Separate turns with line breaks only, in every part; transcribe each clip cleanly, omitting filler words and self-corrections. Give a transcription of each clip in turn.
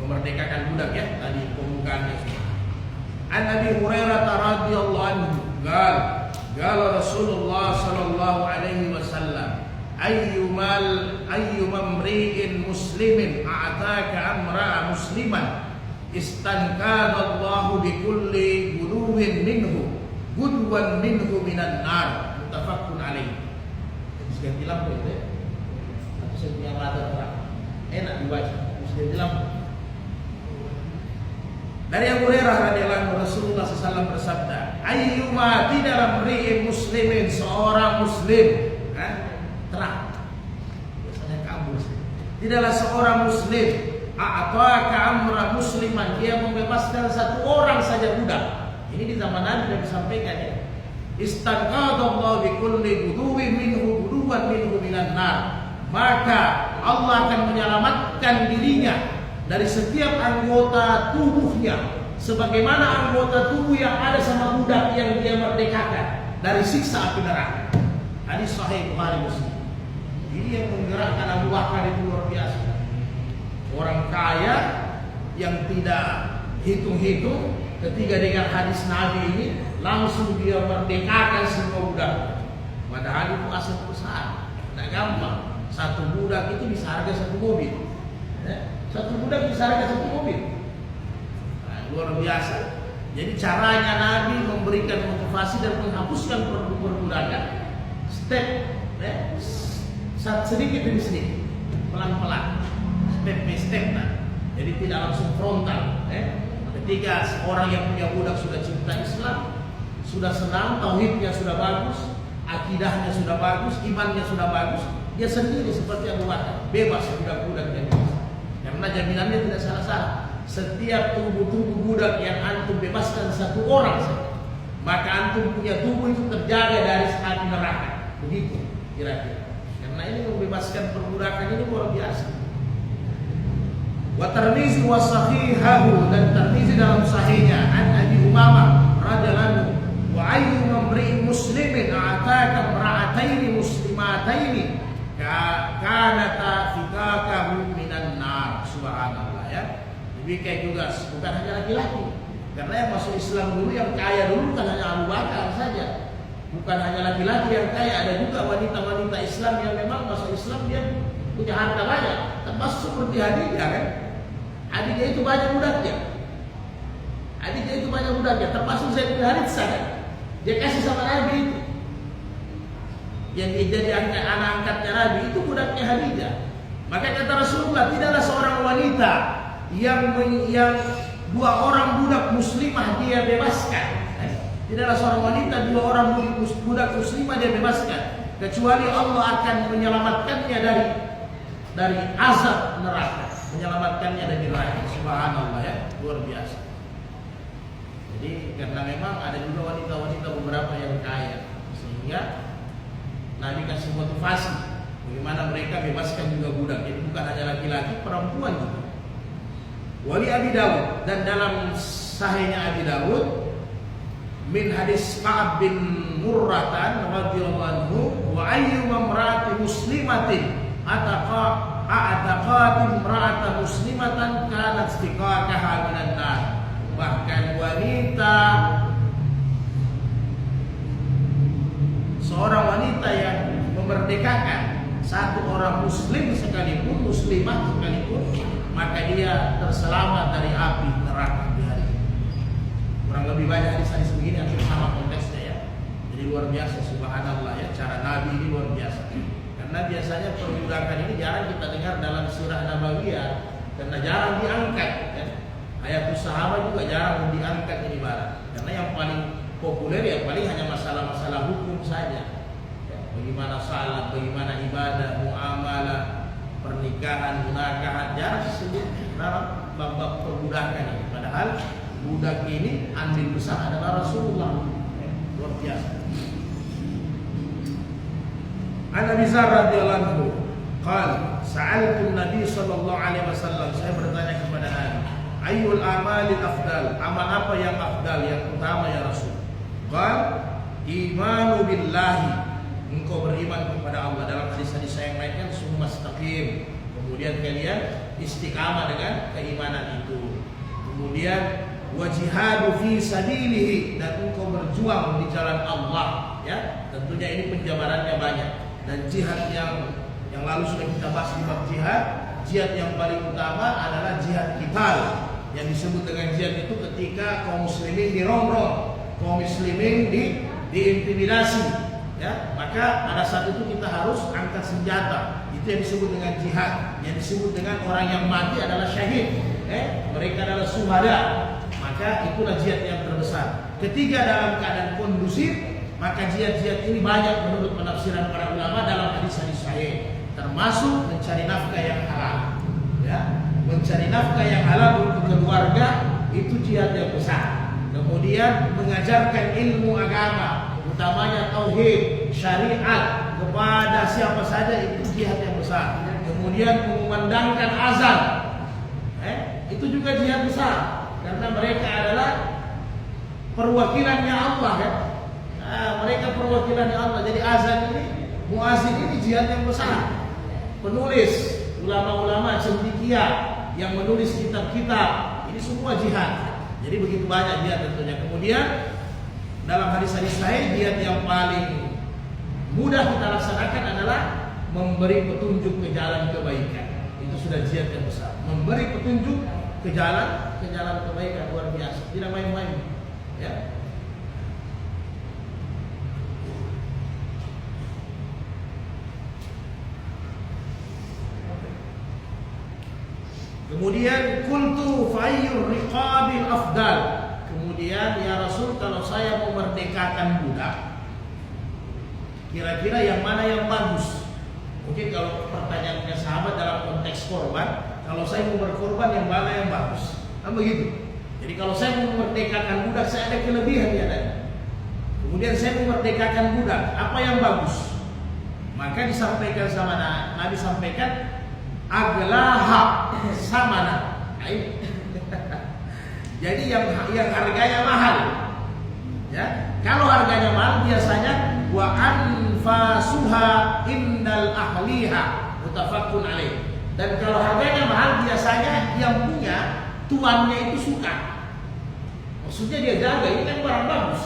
memerdekakan budak ya, tadi pembukaannya semua. An Abi Hurairah radhiyallahu anhu qala Rasulullah sallallahu alaihi wasallam ayyuma mri'in muslimin a'taka amra'a musliman istankadallahu bikulli gudwin minhu minan nar, muttafaqun alaih. Ganti lampu itu ya. Tapi saya punya rada terang, enak dibaca. Ganti lampu. Dari Abu Hurairah radhiyallahu anhu, Rasulullah SAW bersabda, ayyuma tidaklah mri'in muslimin, seorang muslim, terang. Biasanya kabur. Tidaklah seorang muslim a'taka amra musliman, dia membebaskan satu orang saja budak. Ini di zaman Nabi sudah disampaikan ya. Istanqadallahu bikulli gudwin minhu minan nar. Maka Allah akan menyelamatkan dirinya dari setiap anggota tubuhnya sebagaimana anggota tubuh yang ada sama budak yang dia merdekakan dari siksa api neraka. Hadis sahih Bukhari Muslim. Ini yang menggerakkan Abu Bakar itu luar biasa. Orang kaya yang tidak hitung-hitung, ketika dengan hadis Nabi ini langsung dia merdekakan semua budak. Padahal itu aset perusahaan, tidak gampang. Satu budak itu bisa harga satu mobil. Satu budak bisa harga satu mobil. Luar biasa. Jadi caranya Nabi memberikan motivasi dan menghapuskan perbudakan. Step, sedikit demi sedikit, pelan-pelan, step by step. Jadi tidak langsung frontal. Ketika orang yang punya budak sudah cinta Islam, sudah senang, tauhidnya sudah bagus, akidahnya sudah bagus, imannya sudah bagus, dia sendiri seperti Abu Bakar, bebas budak-budak yang bisa. Karena jaminannya tidak salah-salah. Setiap tubuh budak yang antum bebaskan satu orang saja, maka antum punya tubuh itu terjaga dari api neraka. Begitu kira-kira. Karena ini membebaskan perbudakan ini luar biasa. Wa Tirmizi wa sahihahu, dan Tirmizi dalam sahihnya an Abi Umamah radhiyallahu anhu, wa ayyuma imri'in muslimin a'taka imra'ataini muslimataini kanata fikakahu minan nar. Subhanallah ya. Demikian juga bukan hanya laki-laki. Karena yang masuk Islam dulu, yang kaya dulu bukan hanya Abu Bakar saja. Bukan hanya laki-laki yang kaya, ada juga wanita-wanita Islam yang memang masuk Islam dia punya harta banyak. Termasuk seperti Khadijah kan. Khadijah itu banyak budaknya. Khadijah itu banyak budaknya. Termasuk Zaid bin Haritsah kan. Dia kasih sama Nabi itu. Yang dia jadi anak angkatnya Nabi itu budaknya Khadijah. Maka kata Rasulullah, tidaklah seorang wanita yang dua orang budak muslimah dia bebaskan. Tidaklah seorang wanita dua orang budak muslimah dia bebaskan, kecuali Allah akan menyelamatkannya dari azab neraka, menyelamatkannya dari neraka. Subhanallah ya, luar biasa. Jadi karena memang ada juga wanita-wanita beberapa yang kaya, sehingga Nabi kasih motivasi bagaimana mereka bebaskan juga budak. Jadi bukan hanya laki-laki, perempuan juga. Wali Abi Dawud, dan dalam sahihnya Abi Dawud min hadis Ka'ab bin Murratan radhiyallahu anhu, wa ayyuma imra'atin muslimatin ataqat imra'atan muslimatan kanat istiqaqaha minan nar. Bahkan wanita, seorang wanita yang memerdekakan satu orang muslim sekalipun, muslimah sekalipun, maka dia terselamat dari api neraka di hari ini. Kurang lebih banyak hadis-hadis begini hampir sama konteksnya ya. Jadi luar biasa, subhanallah ya, cara Nabi ini luar biasa. Karena biasanya perbudakan ini jarang kita dengar dalam sirah Nabawiyah, karena jarang diangkat ya. Hayatus sahabat juga jarang diangkat ini barang. Karena yang paling populer ya paling hanya masalah-masalah hukum saja. Ya, bagaimana salat, bagaimana ibadah, muamalah, pernikahan, munakahat, jarang disebut dalam bab perbudakan ini. Padahal budak ini andil besar adalah Rasulullah. Luar biasa. An Abi Dzar radhiyallahu anhu qala sa'altu Nabi sallallahu alaihi wasallam, saya bertanya kepada Nabi, ayyul amali afdal, amal apa yang afdal, yang utama ya Rasul? Qala imanu billahi, engkau beriman kepada Allah. Dalam hadis-hadis saya yang lain kan summa istaqim, kemudian kalian istiqamah dengan keimanan itu. Kemudian wajihadu fi sabilihi, dan engkau berjuang di jalan Allah, ya. Tentunya ini penjabarannya banyak. Dan jihad yang lalu sudah kita bahas di bab jihad. Jihad yang paling utama adalah jihad qital. Yang disebut dengan jihad itu ketika kaum muslimin dirongrong, kaum muslimin diintimidasi, ya. Maka pada saat itu kita harus angkat senjata. Itu yang disebut dengan jihad. Yang disebut dengan orang yang mati adalah syahid. Mereka adalah syuhada. Maka itulah jihad yang terbesar. Ketiga, dalam keadaan kondusif, maka jihad-jihad ini banyak menurut penafsiran para ulama dalam hadis-hadis sahih, termasuk mencari nafkah yang halal, ya. Mencari nafkah yang halal untuk keluarga itu jihad yang besar. Kemudian mengajarkan ilmu agama, utamanya tauhid, syariat kepada siapa saja, itu jihad yang besar. Kemudian mengumandangkan azan, itu juga jihad besar, karena mereka adalah perwakilannya Allah, ya. Mereka perwakilannya Allah. Jadi azan ini, muazin ini jihad yang besar. Penulis, ulama-ulama cendekia yang menulis kitab-kitab, ini semua jihad. Jadi begitu banyak jihad tentunya. Kemudian dalam hadis-hadis sahih, jihad yang paling mudah kita laksanakan adalah memberi petunjuk ke jalan kebaikan. Itu sudah jihad yang besar. Memberi petunjuk ke jalan kebaikan, luar biasa. Tidak main-main, ya. Kemudian qultu fayyur riqabil afdal. Kemudian, ya Rasul, kalau saya mau merdekakan budak, kira-kira yang mana yang bagus? Mungkin kalau pertanyaannya sahabat dalam konteks korban, kalau saya mau berkorban yang mana yang bagus? Kan begitu. Jadi kalau saya mau memerdekakan budak, saya ada kelebihan ya tadi. Kemudian saya mau memerdekakan budak, apa yang bagus? Maka disampaikan sama Nabi, sampaikan aglaha samana. Jadi yang harganya mahal, ya. Kalau harganya mahal biasanya wa anfasuha indal ahliha, muttafaqun alaih. Dan kalau harganya mahal biasanya yang punya, tuannya itu suka. Maksudnya dia jaga, ini kan barang bagus.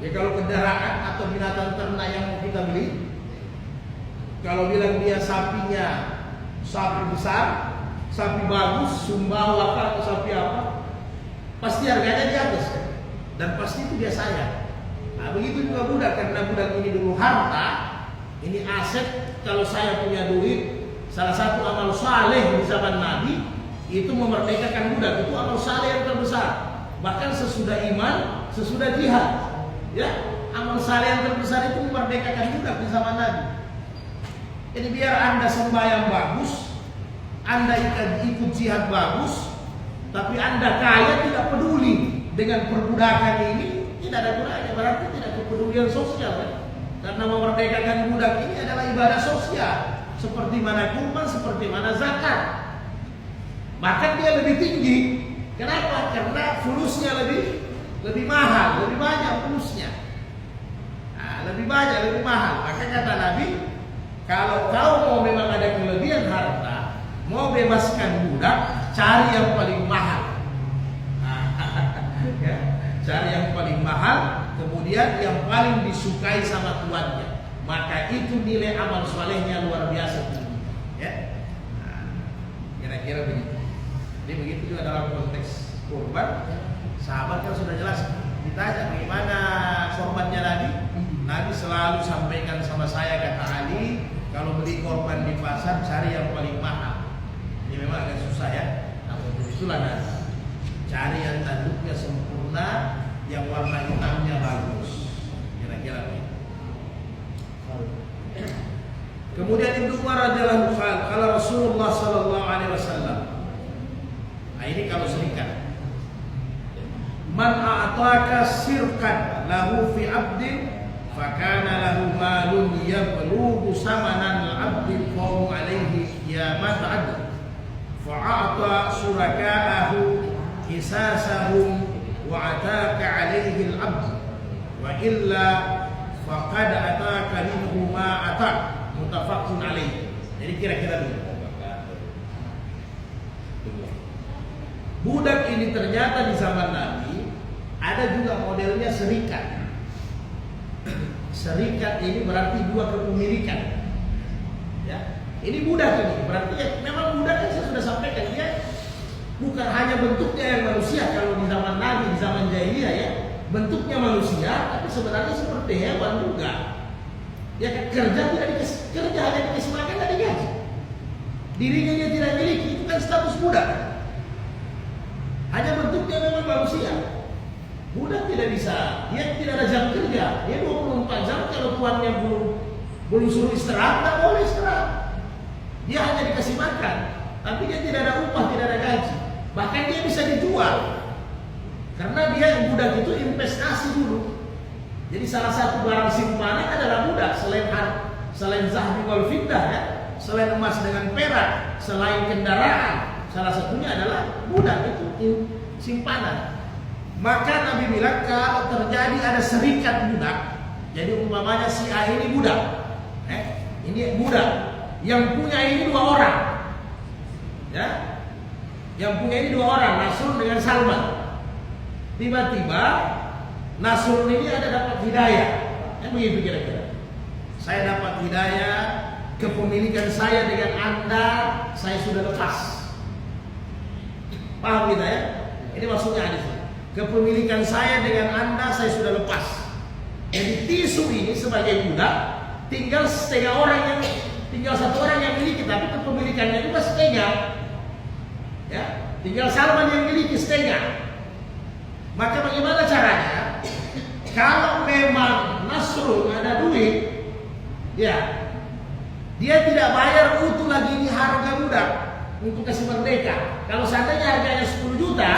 Ya kalau kendaraan atau binatang ternak yang mau kita beli, kalau bilang dia sapinya sapi besar, sapi bagus, sumbawa atau sapi apa, pasti harganya di atas, kan? Dan pasti itu dia sayang. Nah begitu juga budak, karena budak ini dulu harta, ini aset. Kalau saya punya duit, salah satu amal saleh di zaman Nabi itu memerdekakan budak. Itu amal saleh yang terbesar. Bahkan sesudah iman, sesudah jihad, ya, amal saleh yang terbesar itu memerdekakan budak di zaman Nabi. Jadi biar Anda sembahyang bagus, Anda ikut jihad bagus, tapi Anda kaya tidak peduli dengan perbudakan ini, tidak ada gunanya. Berarti tidak kepedulian sosial, kan? Karena memerdekakan budak ini adalah ibadah sosial, seperti mana kurban, seperti mana zakat. Bahkan dia lebih tinggi. Kenapa? Karena fulusnya lebih mahal, lebih banyak fulusnya. Nah, lebih banyak, lebih mahal. Maka kata Nabi, kalau kau mau memang ada kelebihan harta, mau bebaskan budak, cari yang paling mahal. Ya, cari yang paling mahal, kemudian yang paling disukai sama tuannya. Maka itu nilai amal solehnya luar biasa tinggi. Ya, kira-kira begitu. Jadi begitu juga dalam konteks kurban. Sahabat kan sudah jelas. Ditanya bagaimana korbannya Nabi. Nabi selalu sampaikan sama saya, kata Ali, kalau beli korban di pasar cari yang paling mahal. Ini memang agak susah, ya. Namun itulah Nabi. Cari yang tanduknya sempurna, yang warna hitamnya bagus. Kira-kira begitu. Kemudian Ibnu Umar radhiyallahu anhu, kalau Rasulullah sallallahu alaihi wasallam. Nah, ini kalau serikat. Man a'taka sirkan lahu fi 'abdin fakana lahu malun yablughu samanan al-'abdi qawmu alaihi qiyamat 'adl. Fa'ata suraka'ahu kisasahum wa ataka alaihi al-'abd wa illa faqad ataka minhu ma atak, muttafaqun alaih. Jadi kira-kira dulu. Budak ini ternyata di zaman Nabi ada juga modelnya serikat. Serikat ini berarti dua kepemilikan. Ya, ini budak ini berarti ya, memang budak kan saya sudah sampaikan dia bukan hanya bentuknya yang manusia kalau di zaman Nabi, di zaman jahiliyah ya, bentuknya manusia, tapi sebenarnya seperti hewan juga. Ya kerja tidak dikasih, kerja hanya dikasih makan, tidak digaji. Dirinya dia tidak miliki, itu kan status budak. Hanya bentuknya memang manusia. Budak tidak bisa, dia tidak ada jam kerja, dia 24 jam kalau tuannya belum suruh istirahat, tidak boleh istirahat. Dia hanya dikasih makan, tapi dia tidak ada upah, tidak ada gaji. Bahkan dia bisa dijual, karena dia budak itu investasi dulu. Jadi salah satu barang simpanan adalah budak, selain zahabi wal fiddah ya, selain emas dengan perak, selain kendaraan, salah satunya adalah budak itu simpanan. Maka Nabi bilang kalau terjadi ada serikat budak, jadi umpamanya si A ini budak, ini budak, yang punya ini 2 orang, ya, yang punya ini 2 orang, Nasrul dengan Salman. Tiba-tiba Nasrul ini ada dapat hidayah, kan begitu kira-kira. Saya dapat hidayah, kepemilikan saya dengan Anda, saya sudah lepas. Paham kita ya? Ini maksudnya hadis. Kepemilikan saya dengan Anda, saya sudah lepas. Jadi tisu ini sebagai budak, tinggal 1/2 orang yang, tinggal 1 orang yang miliki, tapi kepemilikannya juga 1/2. Ya, tinggal Salman yang miliki 1/2. Maka bagaimana caranya? Kalau memang Nasrul ada duit, ya, dia tidak bayar utuh lagi ini harga budak untuk kasih merdeka. Kalau seandainya harganya 10 juta,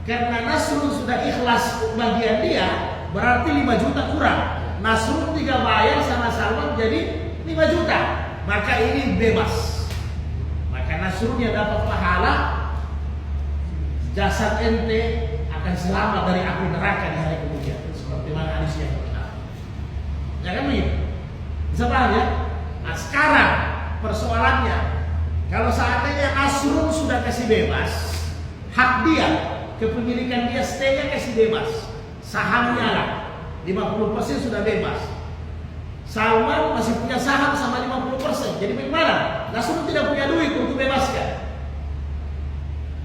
karena Nasrul sudah ikhlas bagian dia, berarti 5 juta kurang. Nasrul tinggal bayar sama Salman jadi 5 juta. Maka ini bebas. Maka Nasrulnya dapat pahala, jasad ente akan selamat dari api neraka di hari kemudian. Seperti mana hadis yang benar. Ya kan begitu? Bisa paham ya? Nah sekarang persoalannya, kalau seandainya Nasrul sudah kasih bebas, hak dia, kepemilikan dia 1/2 kasih bebas, sahamnya lah 50% sudah bebas. Salman masih punya saham sama 50%. Jadi bagaimana? Nasrul tidak punya duit untuk bebaskan.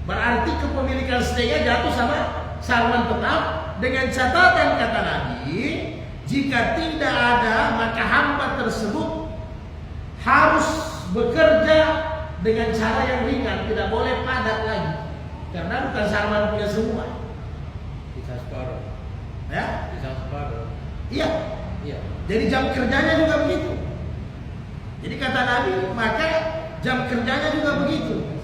Berarti kepemilikan 1/2 jatuh sama Salman tetap, dengan catatan kata Nabi, jika tidak ada maka hamba tersebut harus bekerja dengan cara yang ringan, tidak boleh padat lagi. Karena bukan Salman punya semua.
Bisa separuh.
Ya?
Bisa separuh.
Iya.
Iya.
Jadi jam kerjanya juga begitu. Jadi kata Nabi, maka jam kerjanya juga begitu.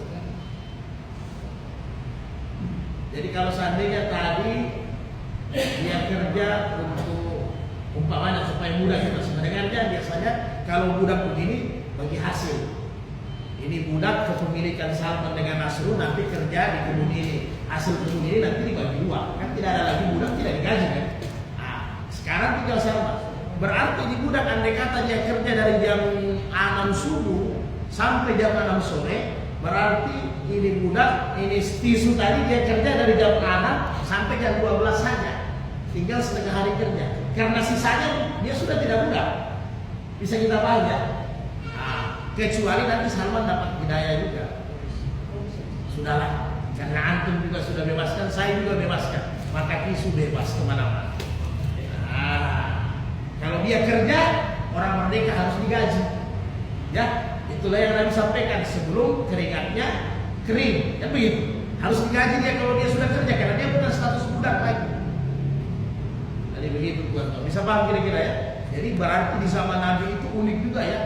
Jadi kalau seandainya tadi dia kerja untuk umpamanya supaya mudah kita mendengarnya, biasanya kalau budak begini bagi hasil. Ini budak kepemilikan Salman dengan Nasrul, nanti kerja di kebun ini, hasil kebun ini nanti dibagi 2. Kan tidak ada lagi budak tidak digaji kan? Nah, sekarang tinggal Salman. Berarti di budak andai kata dia kerja dari jam 6 subuh sampai jam 6 sore, berarti ini budak, ini tisu tadi dia kerja dari jam 6 sampai jam 12 saja, tinggal 1/2 hari kerja. Karena sisanya dia sudah tidak budak. Bisa kita paham ya? Nah, kecuali nanti Salman dapat hidayah juga. Sudahlah, karena antum juga sudah bebaskan, saya juga bebaskan, maka tisu bebas kemana-mana. Nah, kalau dia kerja, orang merdeka harus digaji. Ya, itulah yang Nabi sampaikan sebelum keringatnya kering, ya begitu. Harus digaji dia kalau dia sudah kerja, karena dia bukan status budak lagi. Jadi begitu buat bisa paham kira-kira ya. Jadi berarti di zaman Nabi itu unik juga ya.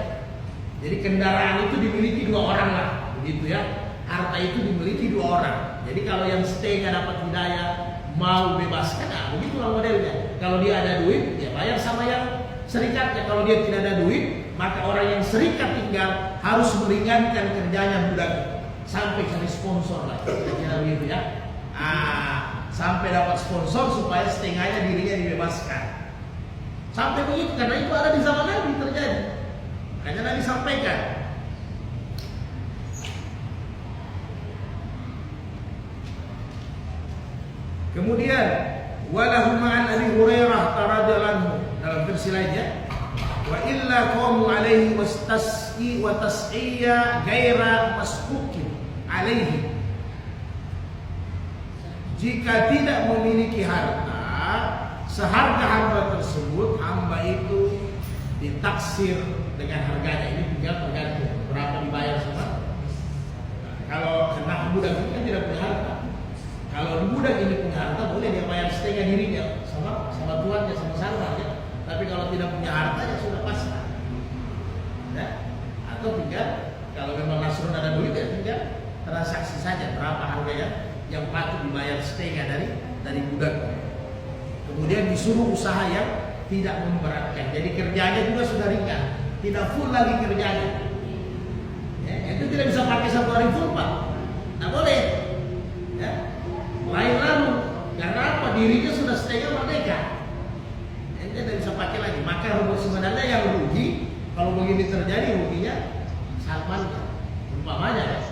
Jadi kendaraan itu dimiliki 2 orang lah, begitu ya. Harta itu dimiliki 2 orang. Jadi kalau yang 1/2 dapat hidayah mau bebaskan, nah begitulah modelnya. Kalau dia ada duit, ya bayar sama yang serikatnya. Kalau dia tidak ada duit, maka orang yang serikat tinggal harus meringankan kerjanya budak sampai cari sponsor lah, kira-kira begitu ya. Sampai dapat sponsor supaya 1/2-nya dirinya dibebaskan. Sampai begitu, karena itu ada di zaman Nabi terjadi. Makanya Nabi sampaikan. Kemudian walahu ma'an Abi Hurairah radhiyallahu anhu dalam versi lainnya, wa illa qamu alaihi wastas'i wa tas'iyya ghaira masbukin alaihi. Jika tidak memiliki harta seharga hamba tersebut, hamba itu ditaksir dengan harganya. Ini tinggal tergantung berapa dibayar sama. Kalau kena budak ini kan tidak punya harta. Kalau budak ini punya harta, boleh dia bayar setengah dirinya sama tuannya, sama sarwanya. Tapi kalau tidak punya harta, ya sudah pasrah. Ya? Atau tinggal kalau memang Nasrun ada duit, ya tinggal transaksi saja berapa harganya yang patut dibayar setengah dari budak. Kemudian disuruh usaha yang tidak memberatkan. Jadi kerjanya juga sudah ringan, tidak full lagi kerjanya. Ya, itu tidak bisa pakai 1 hari full, Pak. Tidak boleh. Ya. Lain lalu, karena apa? Dirinya sudah setengah merdeka. Ya, dia tidak bisa pakai lagi. Maka sebenarnya yang rugi, kalau begini terjadi, ruginya Salman, umpamanya.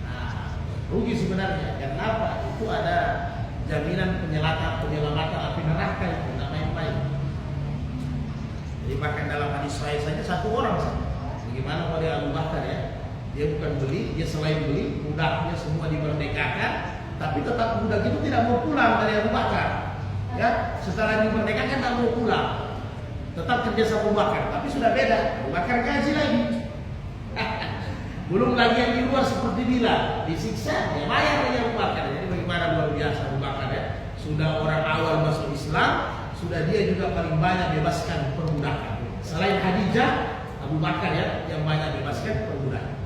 Nah, rugi sebenarnya. Karena apa? Itu ada jaminan penyelamatan api neraka itu, tidak main-main. Jadi bahkan dalam hadis sahih saja 1 orang saja. Bagaimana pada Abu Bakar ya? Dia bukan beli, dia selain beli, budaknya semua dimerdekakan, tapi tetap budak itu tidak mau pulang dari Abu Bakar. Ya, setelah dimerdekakan tidak mau pulang, tetap kerja sama Abu Bakar, tapi sudah beda. Abu Bakar gaji lagi. Belum lagi yang di luar seperti Bilal, disiksa, ya bayar lagi Abu Bakar. Jadi bagaimana luar biasa Abu Bakar ya? Sudah orang awal masuk Islam, sudah dia juga paling banyak bebaskan perbudakan. Selain Khadijah, Abu Bakar ya yang banyak bebaskan perbudakan.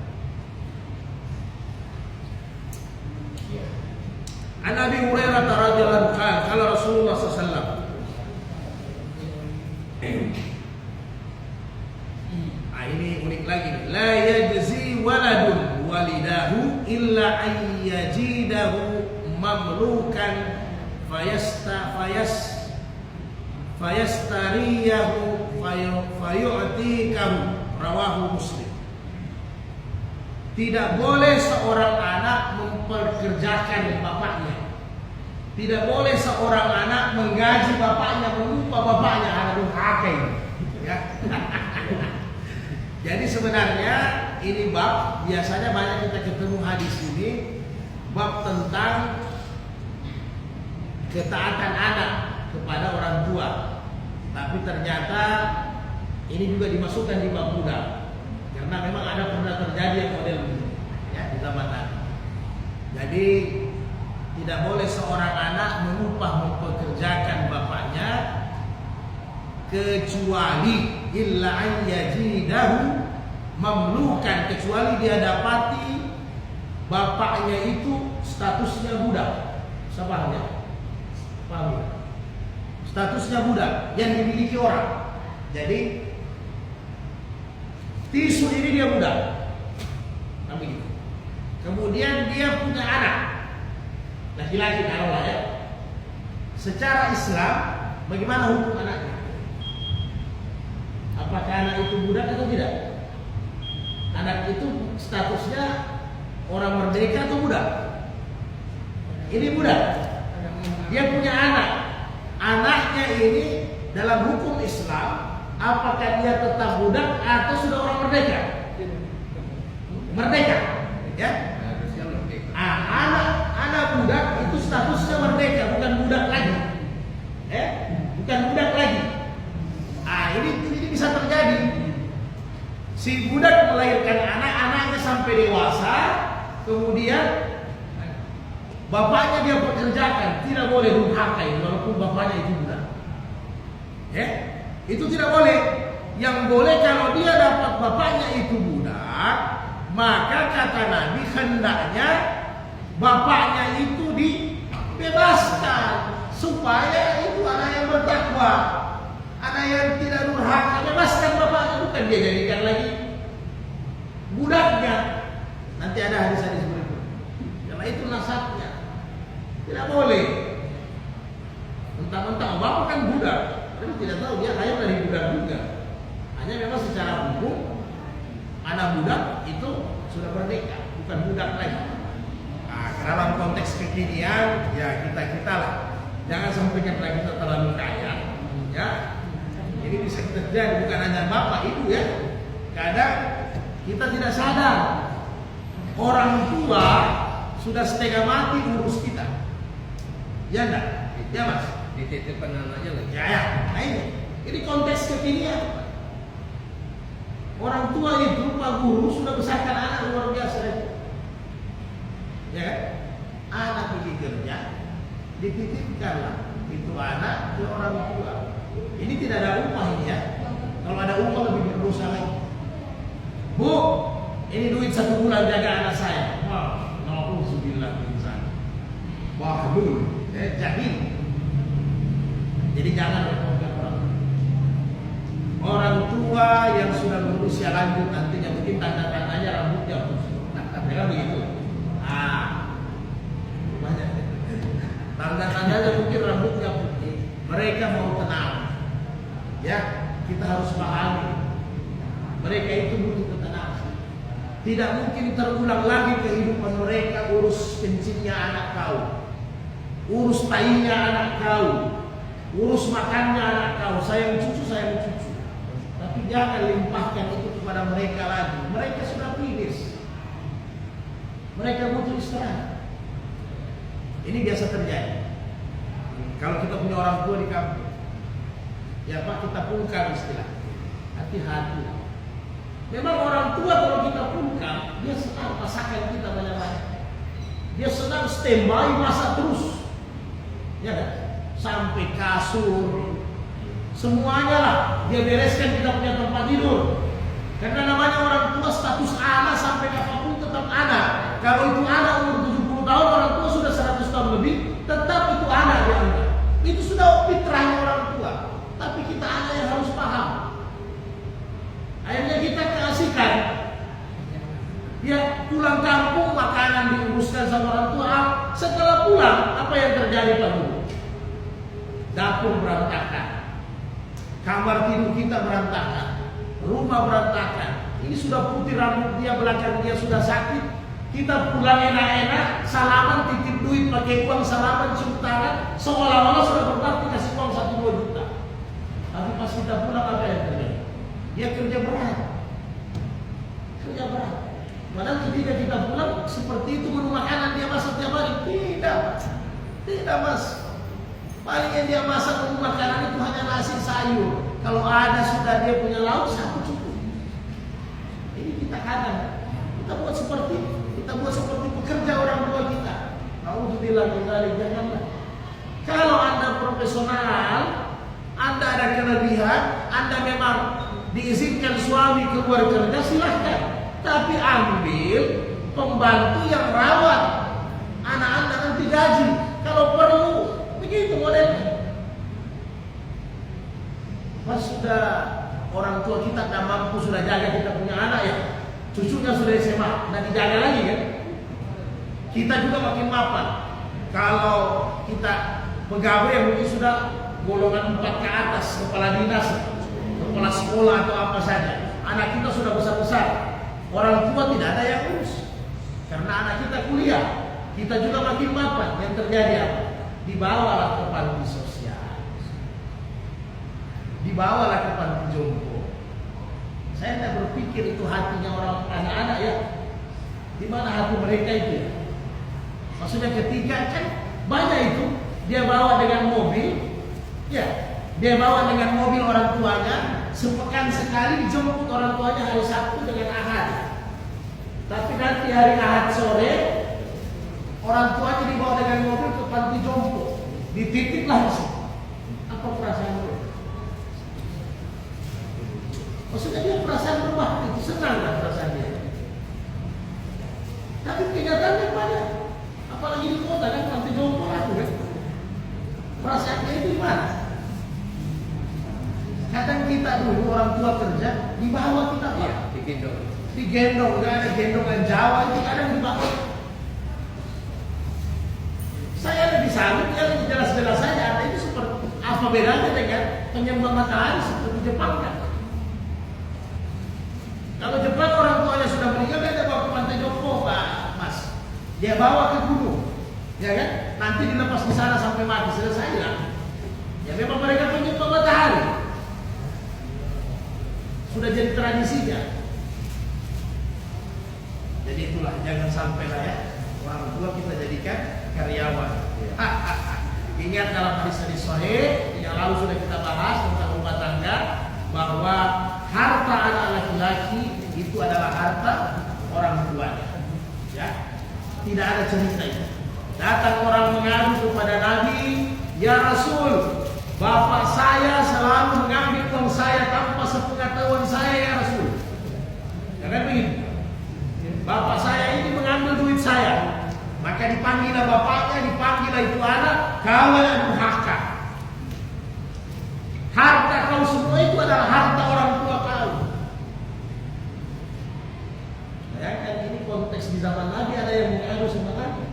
An Abi Hurairah radhiyallahu anhu qala Rasulullah sallallahu alaihi wasallam, ini unik lagi, la yajzi waladun walidahu illa an yajidahu mamlukan fayastariyahu fayu'tikahu, rawahu Muslim. Tidak boleh seorang anak memperkerjakan bapaknya. Tidak boleh seorang anak menggaji bapaknya, mengupah bapaknya. Aduh, hakai. Ya. Jadi sebenarnya ini bab, biasanya banyak kita ketemu hadis ini, bab tentang ketaatan anak kepada orang tua. Tapi ternyata ini juga dimasukkan di bab budak. Karena memang pernah terjadi yang model ini ya, di zaman Nabi. Jadi tidak boleh seorang anak mempekerjakan bapaknya kecuali illa an yajidahu mamlukan, kecuali dia dapati bapaknya itu statusnya budak. Sabarnya. Paham ya? Statusnya budak yang dimiliki orang. Jadi tisu ini dia budak. Nah, begitu. Kemudian dia punya anak laki-laki taruhlah ya. Secara Islam bagaimana hukum anaknya? Apakah anak itu budak atau tidak? Anak itu statusnya orang merdeka atau budak? Ini budak. Dia punya anak. Anaknya ini dalam hukum Islam, apakah dia tetap budak atau sudah orang merdeka? Merdeka, ya. Anak budak itu statusnya merdeka, bukan budak lagi. Bukan budak lagi. Ini bisa terjadi. Si budak melahirkan anak-anaknya sampai dewasa, kemudian bapaknya dia pekerjakan, tidak boleh durhakai walaupun bapaknya itu budak. Itu tidak boleh. Yang boleh kalau dia dapat bapaknya itu budak, maka kata Nabi hendaknya bapaknya itu dibebaskan supaya itu anak yang bertakwa, anak yang tidak durhaka. Bebaskan bapaknya, bukan dia jadikan lagi budaknya. Nanti ada hadis-hadis berikut. Karena itu nasabnya. Tidak boleh. Mentang-mentang bapak kan budak, tapi tidak tahu dia lahir dari budak juga. Hanya memang secara hukum anak budak itu sudah merdeka, bukan budak lagi. Nah, dalam konteks kekinian ya kita lah Jangan sampai kita terlalu kaya, ya. Ini bisa terjadi bukan hanya bapak ibu ya. Kadang kita tidak sadar orang tua sudah setengah mati urus kita. Ya enggak? Ya mas?
Dititipkan anaknya lagi.
Ya. Nah ini konteks kekinian. Orang tua itu Pak Guru sudah besarkan anak luar biasa itu. Ya kan? Anak pergi kerja, dititipkanlah itu anak ke orang tua. Ini tidak ada upah ini ya. Kalau ada upah lebih berdosa lagi. Bu, ini duit 1 bulan jaga anak saya. Wah, nauzubillah min zalik. Bahlul, jahil. Jadi jangan berkomentar orang tua yang sudah berusia lanjut nantinya mungkin tanda-tandanya rambutnya putih. Nah, begitu. Banyak. Tanda-tandanya mungkin rambutnya putih. Mereka mau tenang. Ya, kita harus pahami. Mereka itu butuh ketenangan. Tidak mungkin terulang lagi kehidupan mereka urus kencingnya anak kau, urus tainya anak kau, urus makannya anak kau, sayang cucu. Tapi jangan limpahkan itu kepada mereka lagi. Mereka sudah finish. Mereka butuh istirahat. Ini biasa terjadi. Kalau kita punya orang tua di kampung, ya Pak, kita pungkam istilah. Hati-hati. Memang orang tua kalau kita pungkam, dia senang masakan kita banyak-banyak. Dia senang standby masak terus. Ya kan? Sampai kasur, semuanya lah dia bereskan, kita punya tempat tidur. Karena namanya orang tua status anak sampai kapanpun tetap anak. Kalau itu anak umur 70 tahun, orang tua sudah 100 tahun lebih, tetap itu anak dia anggap. Itu sudah fitrahnya orang tua. Tapi kita anak yang harus paham. Akhirnya kita kasihkan. Dia pulang kampung, makanan diuruskan sama orang tua. Setelah pulang, apa yang terjadi Pak Guru? Dapur berantakan, kamar tidur kita berantakan, rumah berantakan. Ini sudah putih rambut dia, belakang dia sudah sakit. Kita pulang enak-enak, salaman, titip duit pakai uang, salaman, cium tangan, seolah-olah sudah berbakti kasih uang 1-2 juta. Tapi pas kita pulang apa yang terjadi? Dia kerja berat. Padahal ketika kita pulang seperti itu menu makanan dia masak tiap hari. Tidak mas. Paling yang dia masak menu makanan itu hanya nasi sayur. Kalau ada sudah dia punya lauk, satu cukup. Ini kita kadang kita buat seperti pekerja orang tua kita. Nauzubillah min dzalik, janganlah. Kalau Anda profesional, Anda ada kelebihan, Anda memang diizinkan suami keluar kerja, silahkan. Tapi ambil pembantu yang rawat anak Anda nanti gaji. Kalau perlu, begitu modelnya. Pas sudah orang tua kita tak mampu sudah jaga kita punya anak ya, cucunya sudah SMA, nah dijaga lagi kan? Kita juga makin mapan. Kalau kita pegawai yang mungkin sudah golongan 4 ke atas, kepala dinas, kepala sekolah atau apa saja, anak kita sudah besar-besar, orang tua tidak ada yang urus. Karena anak kita kuliah, kita juga makin mapan. Yang terjadi apa? Dibawalah ke panti sosial, dibawalah ke panti jompo. Saya tidak berpikir itu hatinya orang anak-anak ya. Di mana hati mereka itu? Maksudnya ketika kan banyak itu dia bawa dengan mobil, ya dia bawa dengan mobil orang tuanya, sepekan sekali dijemput orang tuanya hari Sabtu dengan Ahad. Tapi nanti hari Ahad sore orang tuanya dibawa dengan mobil ke panti jompo, dititip langsung. Apa perasaan lu? Maksudnya dia perasaan berbakti, senang lah perasaan dia. Tapi kenyataannya banyak. Apalagi di kota kan panti jompo itu kan. Perasaannya itu gimana? Kadang kita dulu orang tua kerja dibawa kita Pak.
Iya,
digendong, gak ada gendongan Jawa itu kadang dibawa. Saya ada di salut yang jelas-jelas saja ada itu seperti apa bedanya dengan penyembah matahari seperti Jepang kan? Kalau Jepang orang tuanya sudah meninggal, dia bawa ke pantai jompo Pak Mas. Dia bawa ke gunung. Ya kan? Nanti dilepas di sana sampai mati, selesai lah. Ya memang mereka penyembah matahari. Sudah jadi tradisinya. Jadi itulah, jangan sampai lah ya orang tua kita jadikan karyawan. Ingat dalam hadis-hadis sahih yang lalu sudah kita bahas tentang rumah tangga, bahwa harta anak laki-laki itu adalah harta orang tuanya. Ya, tidak ada cerita itu. Datang orang mengadu kepada Nabi, "Ya Rasul, bapak saya selalu mengambil uang saya tanpa sepengetahuan saya, ya Rasul." Jangan begitu. Bapak saya ini mengambil duit saya. Maka dipanggillah bapaknya, dipanggillah itu anak, "Kau yang durhaka. Harta kau semua itu adalah harta orang tua kau." Ya kan, ini konteks di zaman Nabi ada yang mengadu sama Nabi.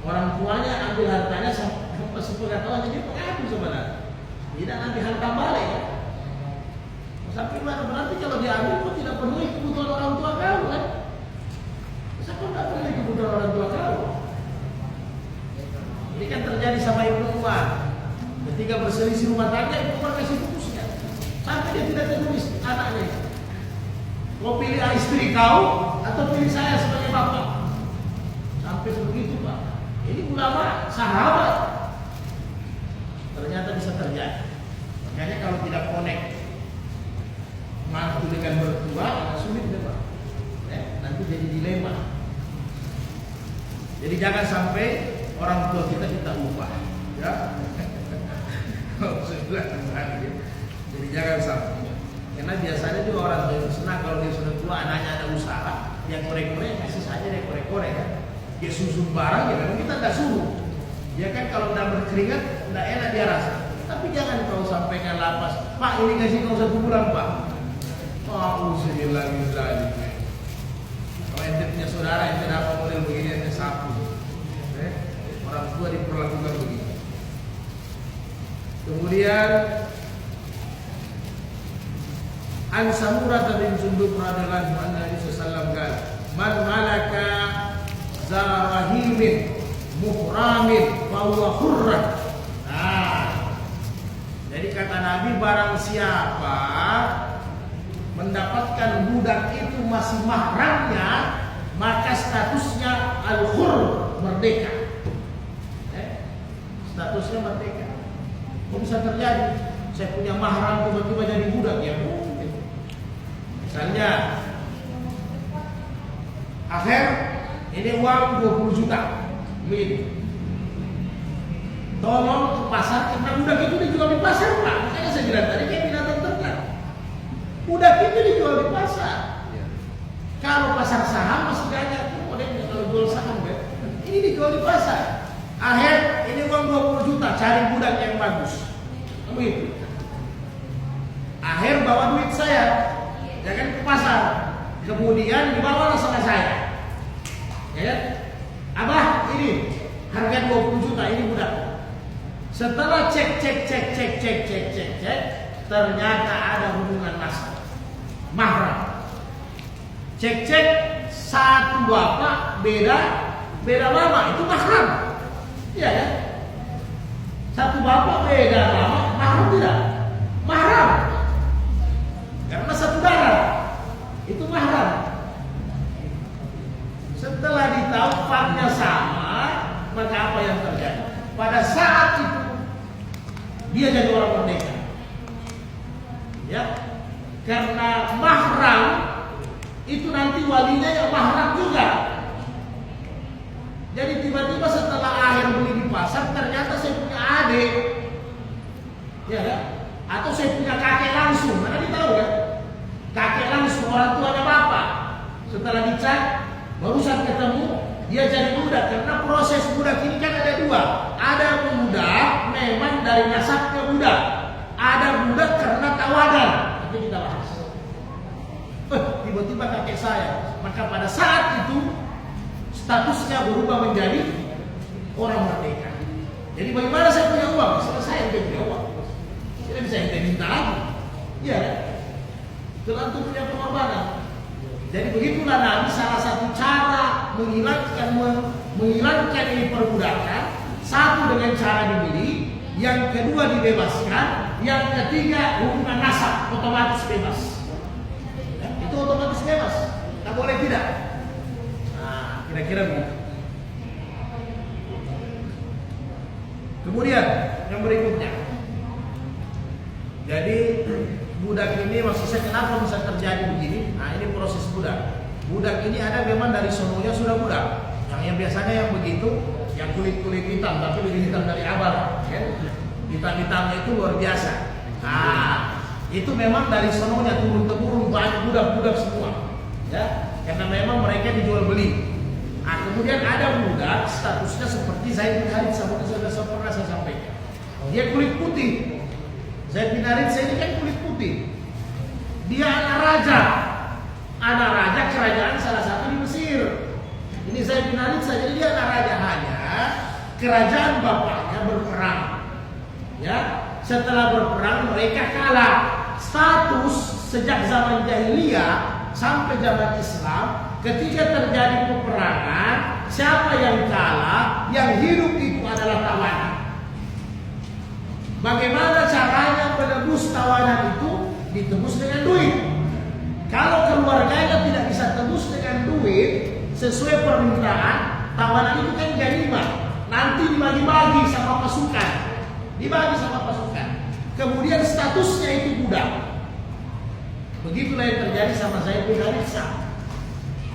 Orang tuanya ambil hartanya sampai sepengetahuan, jadi mengadu sama Nabi. Tidak nanti harta balik ya. Sampai mana berarti kalau diambil kok tidak penuhi kebutuhan orang tua kau kan? Siapa tidak penuhi kebutuhan orang tua kau? Ini kan terjadi sama Ibnu Umar. Ketika berselisih rumah tangga, Ibnu Umar kasih putusnya. Sampai dia tidak tertulis anaknya. Kau pilih istri kau atau pilih saya sebagai bapak? Sampai begitu Pak. Ini ulama sahabat. Ternyata bisa terjadi. Makanya kalau tidak connect mantu dengan mertua, sulit deh Pak. Nanti jadi dilema. Jadi jangan sampai orang tua kita ubah, ya. Jadi jangan sampai. Karena biasanya juga orang tua itu senang kalau dia sudah tua, anaknya ada usaha, yang korek-korek kasih saja dia korek-korek kan. Dia susun barang, ya memang kita tidak suruh. Ya kan kalau udah berkeringat, udah enak dia rasa. Tapi jangan kau sampaikan lapas, "Pak ini kasih kau 1 bulan Pak." Aku sehilang lagi. Kalau ente punya saudara, ente dapat model begini, ente sapu. Orang tua diperlakukan begitu. Kemudian An Samurah bin Jundub radhiyallahu anhu Nabi sallallahu alaihi wasallam, "Man malaka zarahimin muhramin fa huwa hurran." Nah, jadi kata Nabi, barang siapa mendapatkan budak itu masih mahramnya, maka statusnya al-hur, merdeka. Statusnya merdeka. Kok bisa terjadi? Saya punya mahram tiba-tiba jadi budak, ya mungkin. Misalnya, akhir ini uang 20 juta, begitu. Tolong ke pasar, karena budak itu dijual di pasar Pak. Makanya saya bilang tadi kayak binatang ternak. Budak itu dijual di pasar. Kalau pasar saham masih banyak modelnya kalau jual saham kan. Ini dijual di pasar. Akhir ini uang 20 juta, cari budak yang bagus. Begitu. Akhir bawa duit saya, jangan ke pasar. Kemudian dibawa sama saya. Ya kan? Abah, ini harga 20 juta, ini budak. Setelah cek, ternyata ada hubungan nasab, mahram. Cek satu bapak beda mama, itu mahram. Iya kan? Satu bapak beda mama, mahram tidak? Mahram. Karena satu darah, itu mahram. Setelah ditahu faknya sama, maka apa yang terjadi? Pada saat itu dia jadi orang merdeka. Ya, karena mahram itu nanti walinya yang mahram juga. Jadi tiba-tiba setelah akhir beli di pasar, ternyata saya punya adik, ya kan? Atau saya punya kakek langsung, mana ditahu kan? Kakek langsung, orang tuanya bapak. Setelah dicek, barusan ketemu, dia jadi budak. Karena proses budak ini kan ada dua. Ada budak memang dari nasabnya budak. Ada budak karena tawadan. Nanti kita bahas. Tiba-tiba kakek saya. Maka pada saat itu statusnya berubah menjadi orang merdeka. Jadi bagaimana saya punya uang? Saya punya uang. Tidak bisa ente minta lagi. Iya kan? Tergantung punya pengorbanan. Jadi begitulah Nabi salah satu cara menghilangkan menghilangkan ini perbudakan, satu dengan cara dibeli, yang kedua dibebaskan, yang ketiga hubungan nasab otomatis bebas. Ya, itu otomatis bebas, tak boleh tidak. Nah, kira-kira begitu. Kemudian yang berikutnya, jadi budak ini maksudnya kenapa bisa terjadi begini? Nah, ini proses budak. Budak ini ada memang dari sononya sudah budak. Yang biasanya yang begitu, yang kulit hitam, tapi lebih hitam dari abal, kan? Hitam-hitamnya itu luar biasa. Nah, itu memang dari sononya turun-temurun banyak budak-budak semua, ya, karena memang mereka dijual beli. Nah, kemudian ada budak statusnya seperti Zaid bin Haritsah, sudah pernah saya sampaikan. Dia kulit putih. Zaid bin Haritsah ini kan kulit putih. Dia anak raja kerajaan salah satu di Mesir. Ini Zaid bin Haritsah, jadi dia anak raja, hanya kerajaan bapaknya berperang. Ya, setelah berperang mereka kalah. Status sejak zaman jahiliyah sampai zaman Islam, ketika terjadi peperangan, siapa yang kalah, yang hidup itu adalah tawanan. Bagaimana caranya menebus tawanan itu? Ditebus dengan duit. Kalau keluarganya tidak bisa tebus dengan duit sesuai permintaan, tawanan itu kan jarima. Nanti dibagi-bagi sama pasukan. Kemudian statusnya itu budak. Begitulah yang terjadi sama Zaid bin Haritsah.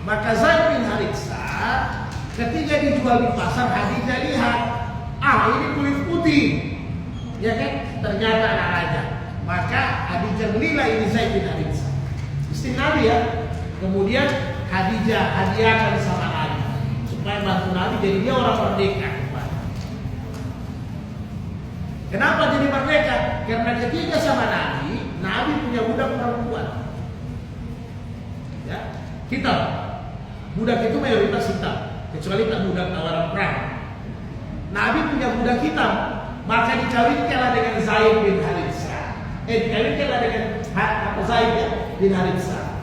Maka Zaid bin Haritsah ketika dijual di pasar, Khadijah lihat, ini kulit putih, ya kan? Ternyata anak raja. Maka Khadijah belilah ini Zaid bin Haritsah, istri Nabi ya. Kemudian Khadijah hadiahkan sama Nabi supaya bantu Nabi, jadi dia orang merdeka. Kenapa jadi merdeka? Karena ketika sama Nabi, Nabi punya budak perempuan, ya, hitam. Budak itu mayoritas hitam, kecuali tak budak tawanan perang. Nabi punya budak hitam, maka dikawinkanlah dengan Zaid bin Haritsah. Dikawinkanlah dengan Zaid bin Haritsah.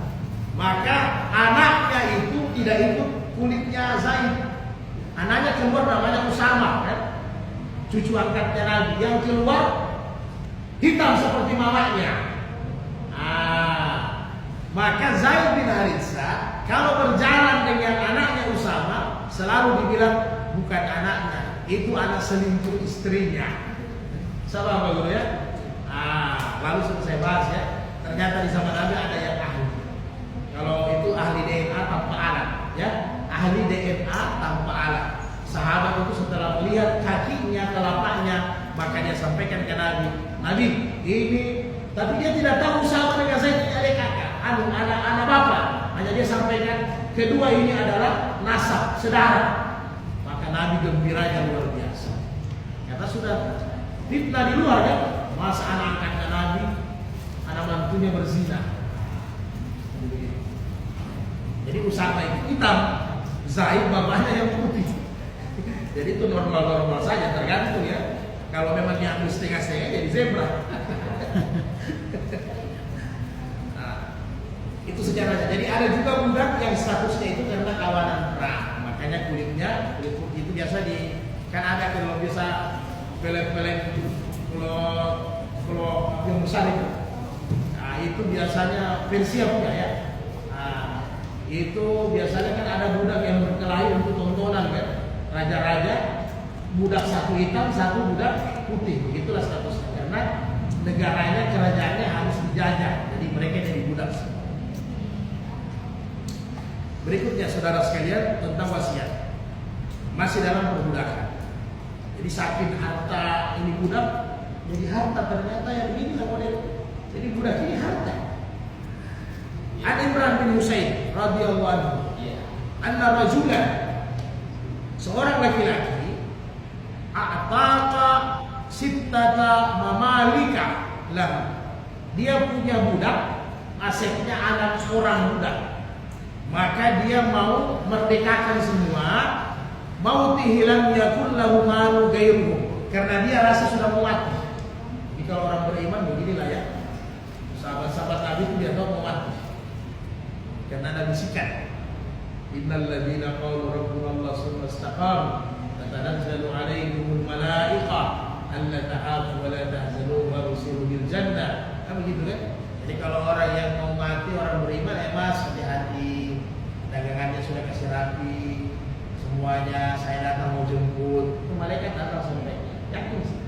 Maka anaknya itu tidak ikut kulitnya Zaid. Anaknya keluar namanya Usama, kan? Cucu angkatnya Nabi, yang keluar hitam seperti mamanya. Maka Zaid bin Haritsah kalau berjalan dengan anaknya Usama selalu dibilang bukan anaknya, itu anak selingkuh istrinya. Salah apa guru ya? Lalu sudah saya bahas ya. Ternyata di zaman Nabi ada yang ahli. Kalau itu ahli DNA tanpa alat, ya, ahli DNA tanpa alat. Sahabat itu setelah melihat kakinya, telapaknya, maka dia sampaikan ke Nabi, Nabi ini, tapi dia tidak tahu sama dengan Zaid ini ada kakak, anak bapak. Hanya dia sampaikan kedua ini adalah nasab, saudara. Maka Nabi gembiranya luar biasa. Kata sudah fitnah di luar kan, masa anak angkatnya Nabi, anak mantunya berzina. Jadi Usama itu hitam, Zaid bapaknya yang putih. Jadi itu normal-normal saja, tergantung ya. Kalau memang diambil setengah-setengah jadi zebra. Nah, itu sejarahnya. Jadi ada juga budak yang statusnya itu karena kawanan perang. Makanya kulit putih itu biasa kan ada kalau biasa pelet-pelet kalau yang besar itu. Nah, itu biasanya Persia punya ya. Nah, itu biasanya kan ada budak yang berkelahi untuk tontonan kan. Raja-raja, budak satu hitam, satu budak putih, begitulah statusnya. Karena negaranya, kerajaannya harus dijajah, jadi mereka jadi budak semua. Berikutnya saudara sekalian tentang wasiat, masih dalam perbudakan. Jadi saking harta ini budak, jadi harta ternyata yang ini lah model. Jadi budak ini harta. An Imran bin Husain radhiyallahu anhu, anna rajulan, seorang laki-laki, a'taqa sittata mamalika lah. Dia punya budak, asetnya anak orang budak. Maka dia mau merdekakan semua, mau tihilan yakun lahu malu gairuhu, karena dia rasa sudah mau mati. Jadi kalau orang beriman beginilah ya. Sahabat-sahabat Nabi itu dia tahu mau mati, karena ada bisikan. Innal ladzina qalu rabbuna Allah tsumma istaqamu tatanazzalu 'alaihimul malaikah alla takhafu wa la tahzanu wa abshiru bil jannah. Kan begitu kan? Jadi kalau orang yang mau mati, orang beriman, mas hati-hati, dagangannya sudah kasih rapi, semuanya saya datang mau jemput, itu malaikat datang sampai yakin sih.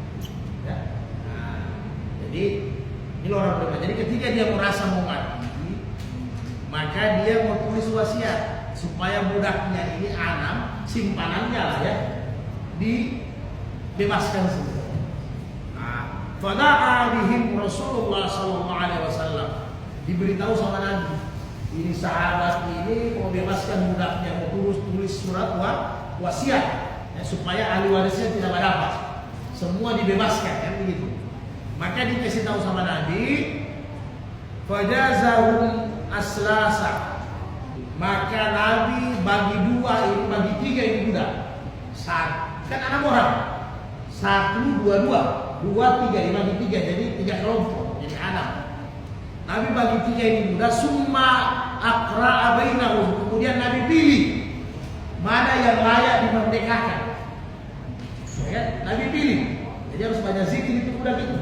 Ya. Nah, jadi ini orang beriman. Jadi ketika dia merasa mau mati, maka dia mau tulis wasiat supaya budaknya ini anak simpanannya lah ya dibebaskan semua. Fada'a bihim Rasulullah sallallahu alaihi wasallam. Diberitahu sama Nabi, ini sahabat ini mau bebaskan budaknya, mau tulis surat wasiat ya, supaya ahli warisnya tidak dapat. Semua dibebaskan kan begitu. Maka dikasih tahu sama Nabi, fajazahum aslasa. Maka Nabi bagi dua ini, bagi tiga ini budak. Kan 6 orang. 1, 2, 2, 3 dibagi 3 jadi 3 kelompok jadi 6. Nabi bagi 3 ini budak, summa aqra'a bainahum, kemudian Nabi pilih mana yang layak dimerdekakan. Ya, Nabi pilih. Jadi harus banyak zikir itu budak itu.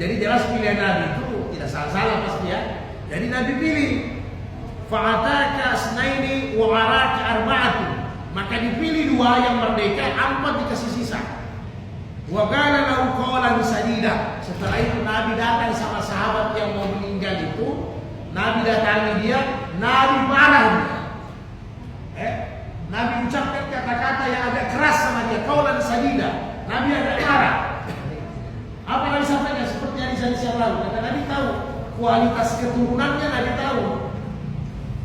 Jadi jelas pilihan Nabi itu tidak salah-salah pasti ya. Jadi Nabi pilih fa'ataka asnaini wa araka arba'atu. Maka dipilih 2 yang merdeka, 4 dikasih sisa. Wa qala lahu qawlan sadida. Setelah itu Nabi datang sama sahabat yang mau meninggal itu, Nabi datangi dia, Nabi marah dia. Nabi ucapkan kata-kata yang agak keras sama dia, qawlan sadida. Nabi agak marah. Apa Nabi sampaikan? Seperti hadis-hadis yang lalu. Kata Nabi tahu kualitas keturunannya, Nabi tahu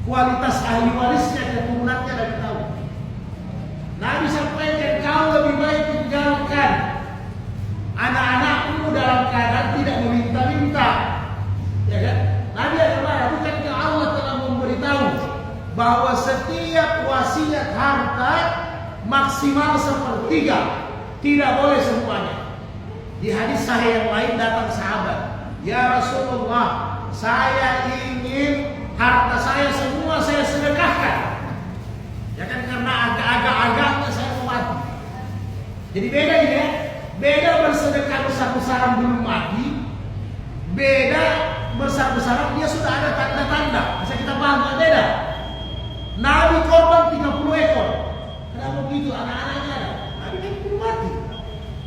kualitas ahli warisnya, keturunannya Nabi tahu. Nabi sampaikan, kau lebih baik tinggalkan anak-anakmu dalam keadaan tidak meminta-minta. Ya kan? Nabi adalah bukankah Allah telah memberitahu bahwa setiap wasiat harta maksimal 1/3, tidak boleh semuanya. Di hadis sahih yang lain datang sahabat, ya Rasulullah, saya ingin harta saya semua saya sedekahkan. Ya kan, karena agak-agaknya saya mau mati. Jadi beda ini ya. Beda bersedekah besar-besaran belum mati, beda besar-besaran dia sudah ada tanda-tanda. Bisa kita paham, beda. Nabi korban 30 ekor. Kenapa begitu? Anak-anaknya ada. Nabi kan belum mati.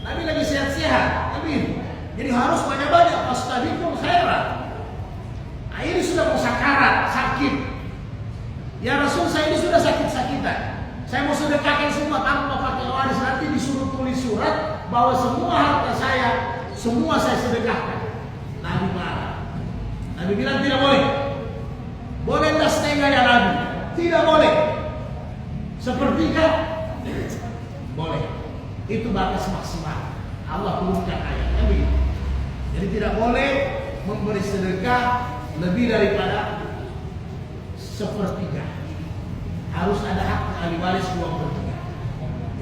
Nabi lagi sehat-sehat. Nabi. Jadi harus banyak-banyak. Fastabiqul khairat. Nah, ini sudah mau sakarat, sakit. Ya Rasul, saya ini sudah sakit-sakitan. Saya mau sedekahkan semua tanpa pakai waris. Nanti disuruh tulis surat bahwa semua harta saya, semua saya sedekahkan. Nabi marah. Nabi bilang tidak boleh. Boleh enggak setengah ya Nabi? Tidak boleh. Sepertiga? Boleh. Itu batas maksimal. Allah turunkan ayatnya begitu. Jadi tidak boleh memberi sedekah lebih daripada 1/3. Harus ada hak ahli waris 2/3.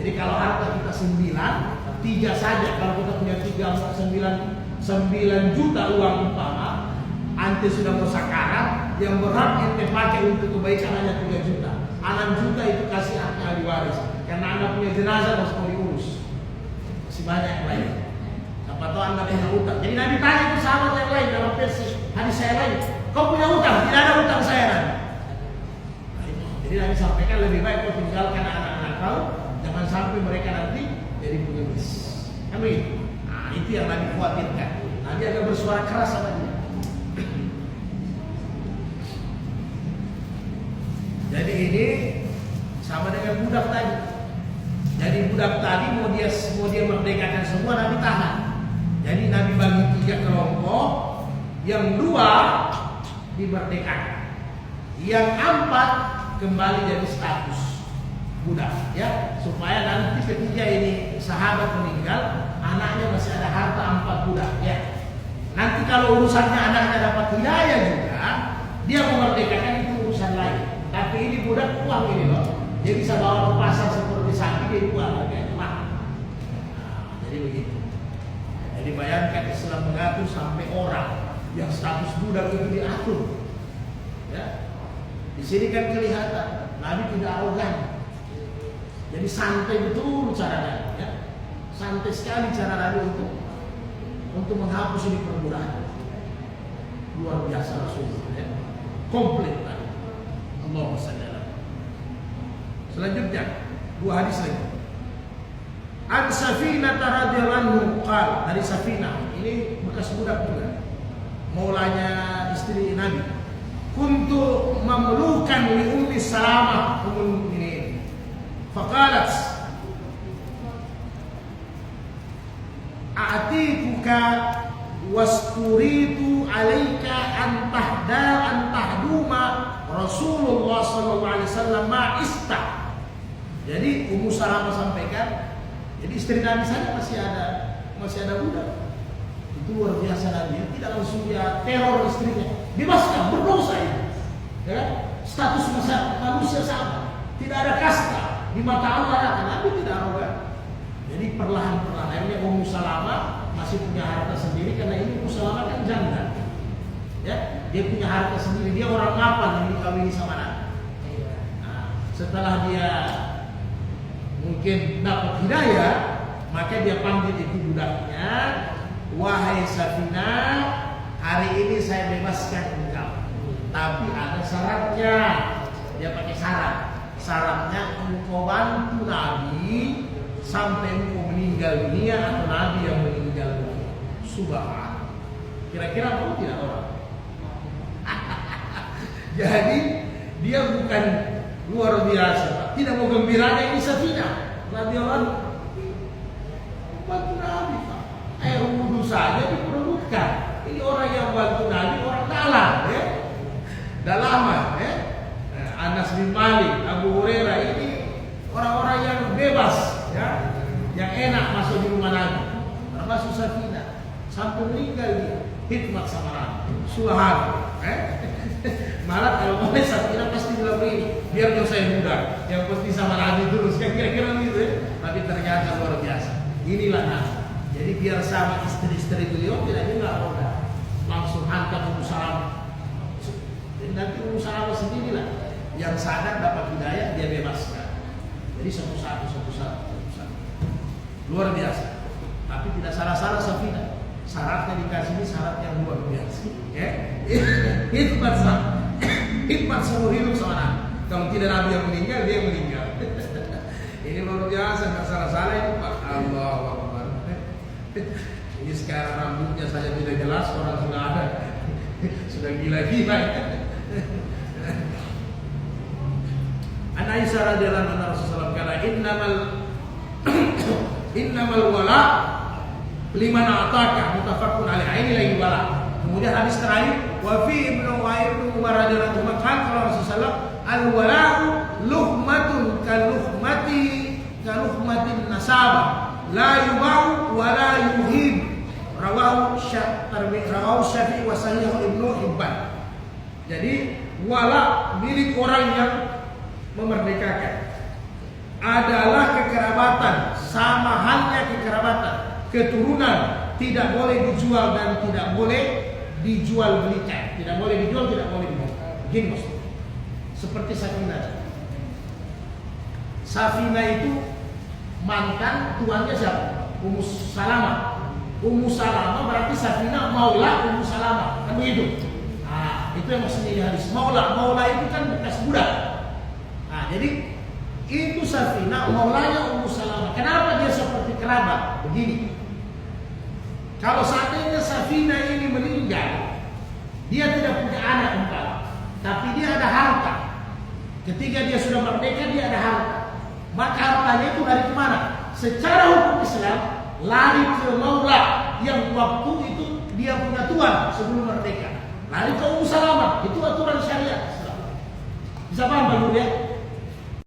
Jadi kalau harta kita 9, 3 saja. Kalau kita punya 9 juta uang umpama, ante sudah mau sakarat, yang berhak ente pakai untuk kebaikan hanya 3 juta. 6 juta itu kasih hak ahli waris. Karena anda punya jenazah harus mau diurus. Masih banyak yang lain. Siapa tahu anda punya utang. Jadi Nabi tanya ke sahabat yang lain dalam versi hadis saya lain, kau punya utang? Tidak ada utang saya Nabi. Jadi Nabi sampaikan lebih baik kau tinggalkan anak-anak kau, jangan sampai mereka nanti jadi pengemis. Kan begitu? Nah, itu yang Nabi khawatirkan. Nabi agak bersuara keras sama dia. Jadi ini sama dengan budak tadi. Jadi budak tadi mau dia merdekakan semua, Nabi tahan. Jadi Nabi bagi 3 kelompok, yang 2 dimerdekakan, yang 4 kembali jadi status budak, ya, supaya nanti ketika ini sahabat meninggal, anaknya masih ada harta 4 budak, ya. Nanti kalau urusannya anaknya dapat hidayah juga, dia memerdekakan itu urusan lain. Tapi ini budak uang ini loh, dia bisa bawa ke pasar seperti sapi, dia jual harganya mahal. Nah, jadi begitu. Jadi bayangkan Islam mengatur sampai orang yang status budak itu diatur, ya. Di sini kan kelihatan Nabi tidak arogan. Jadi santai betul cara Nabi, ya. Santai sekali cara Nabi untuk menghapus ini perbudakan. Luar biasa Rasulullah, ya. Komplit Nabi. Allahumma shalli ala. Selanjutnya 2 hadis lagi. An Safinah radhiyallahu anhu qala, dari Safinah, ini bekas budak juga. Maulanya istri Nabi. Kuntu mamlukan li Ummi Salamah ummul mukminin. Faqalat a'tituka wasturitu alaika an tahduma Rasulullah sallallahu alaihi wasallam ma'ista. Jadi Ummu Salamah sampaikan, jadi istri Nabi saja masih ada budak. Itu luar biasa Nabi, tidak langsung dia teror istrinya. Bebaskan, berdosa itu. Ya, status manusia sama. Tidak ada kasta di mata Allah. Nabi tidak arogan. Jadi perlahan-perlahan akhirnya Ummu Salamah masih punya harta sendiri, karena ini Ummu Salamah kan janda. Ya, dia punya harta sendiri. Dia orang mapan yang dikawini sama Nabi. Nah, setelah dia mungkin dapat hidayah, maka dia panggil itu budaknya, wahai Safinah, hari ini saya bebaskan engkau, tapi ada syaratnya. Dia pakai syarat. Syaratnya engkau bantu Nabi sampai engkau meninggal dunia atau Nabi yang meninggal dunia. Subhanallah. Kira-kira mau tidak orang? Jadi dia bukan luar biasa, tidak mau gembiranya ini Safinah radhiyallahu anha. Bantu Nabi, Pak. Air wudhu saja diperebutkan. Ini orang yang bantu Nabi, orang dalam, ya. Dah lama, ya. Anas bin Malik, Abu Hurairah, ini orang-orang yang bebas, ya, yang enak masuk di rumah Nabi. Termasuk Safinah, sampai meninggal dia, hikmat sama Nabi. Subhanallah, malah kalau boleh Safinah pasti bilang begini, biar jauh saya muda, yang pasti sama Nabi terus, kan kira-kira gitu, ya. Tapi ternyata luar biasa. Inilah Nabi. Jadi biar sama istri-istri beliau tidak juga arogan, langsung hantar Ummu Salamah. Jadi nanti Ummu Salamah sendirilah yang sadar dapat hidayah, dia bebaskan. Jadi satu-satu. Luar biasa. Tapi tidak salah-salah Safinah. Syaratnya dikasih ini syarat yang luar biasa. Ya, hikmat seumur hidup sama Nabi. Kalau tidak Nabi yang meninggal, dia meninggal. Ini luar biasa, nggak salah-salah itu Pak. Allahu Akbar. Ini sekarang rambutnya saja tidak jelas, orang sudah ada, sudah gila-gila. An Aisyah radhiyallahu anha Rasulullah kata innamal wala liman ataka mutafaqun alaihi. Ini lagi wala. Kemudian hadis terakhir wa fi ibnu Umar radhiyallahu anhu kalau Rasulullah al wala'u luhmatun kaluhmatin nasaba la yubau wa la yuhib. Rawahu Syafi'i wa sahih Ibnu Hibban. Jadi wala milik orang yang memerdekakan adalah kekerabatan, sama halnya kekerabatan, keturunan tidak boleh dijual dan tidak boleh dijual belikan, tidak boleh dijual, tidak boleh dibeli. Begini maksudnya. Seperti Safinah. Safinah itu mantan tuannya siapa? Ummu Salamah. Ummu Salamah berarti Safinah maula Ummu Salamah, kan begitu? Nah, itu yang maksudnya di hadis. Maula itu kan bekas budak. Nah, jadi itu Safinah maulanya Ummu Salamah. Kenapa dia seperti kerabat? Begini. Kalau seandainya Safinah ini meninggal, dia tidak punya anak umpama, tapi dia ada harta. Ketika dia sudah merdeka, dia ada harta. Maka hartanya itu dari mana? Secara hukum Islam lari ke maula yang waktu itu dia punya tuan sebelum merdeka. Lari ke Ummu Salamah, itu aturan syariat Islam. Bisa paham Pak Guru ya?